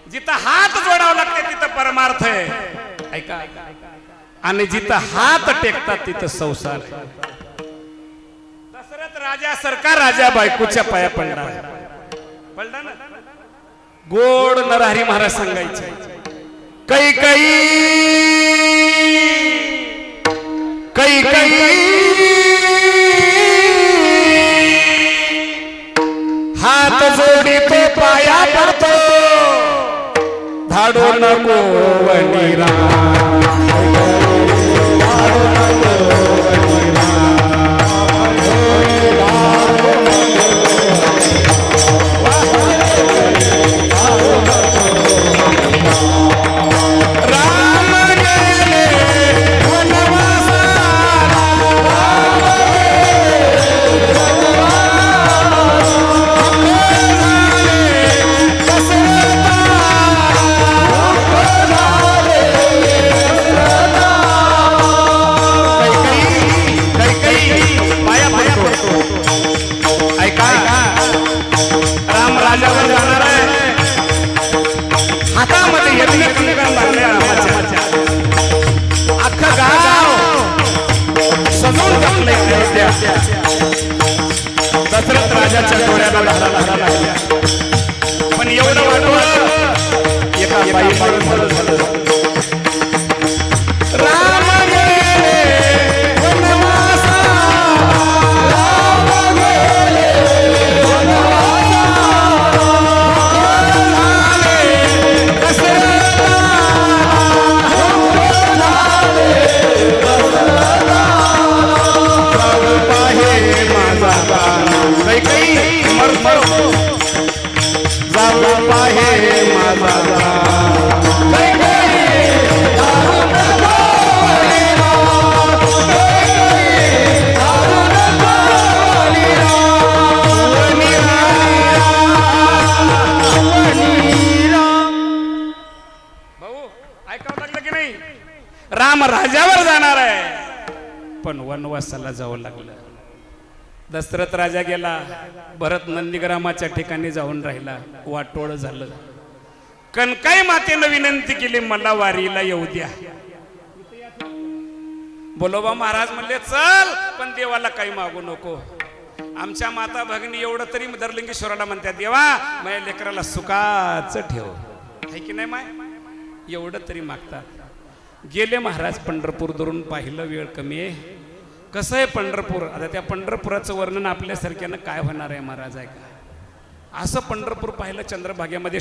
जिथं हात जोडावं लागते तिथं परमार्थ आहे, ऐका, आणि जिथं हात टेकतात तिथं संसार आहे. दशरथ राजा सरकार राजा बायकोच्या पाया पडला, पडला ना. गोड नरहरी महाराज सांगायचे, कै कै कै कै हात जोडी तो पाया पडतो, धाडू नको वनिरा, दशरथ राजाच्या डोळ्याला धारा लागल्या. पण एवढं वाटलं एका बाईला झालं. राम गेले वनवासा, राम गेले वनवासा, झाले दशरथा, झाले दशरथा, जाऊ पाहे माझा कै कै मर मर, जाऊ पाहे माझा कै कै, धारू नको वनिरा, कै कै, धारू नको वनिरा, वनिरा वनिरा. भाऊ ऐकावं लागलं की नाही? राम राजावर जाणार आहे पण वनवासाला जावं लागलं. दशरथ राजा गेला, भरत नंदीग्रामाच्या ठिकाणी जाऊन राहिला. वाटोळ झालं. कनकाई मातेनं विनंती केली, मला वारीला येऊ द्या. बोलोबा महाराज म्हणले, चल पण देवाला काही मागू नको. आमच्या माता भगिनी एवढं तरी दरलिंगेश्वराला म्हणतात, देवा माझ्या लेकराला सुखाच ठेव, आहे की नाही माय, एवढं तरी मागतात. गेले महाराज पंढरपूर धरून पाहिलं, वेळ कमी आहे. कसं आहे पंढरपूर, आता त्या पंढरपुराचं वर्णन आपल्यासारख्यानं काय होणार आहे महाराज, आहे का? असं पंढरपूर पाहिलं चंद्रभागेमध्ये.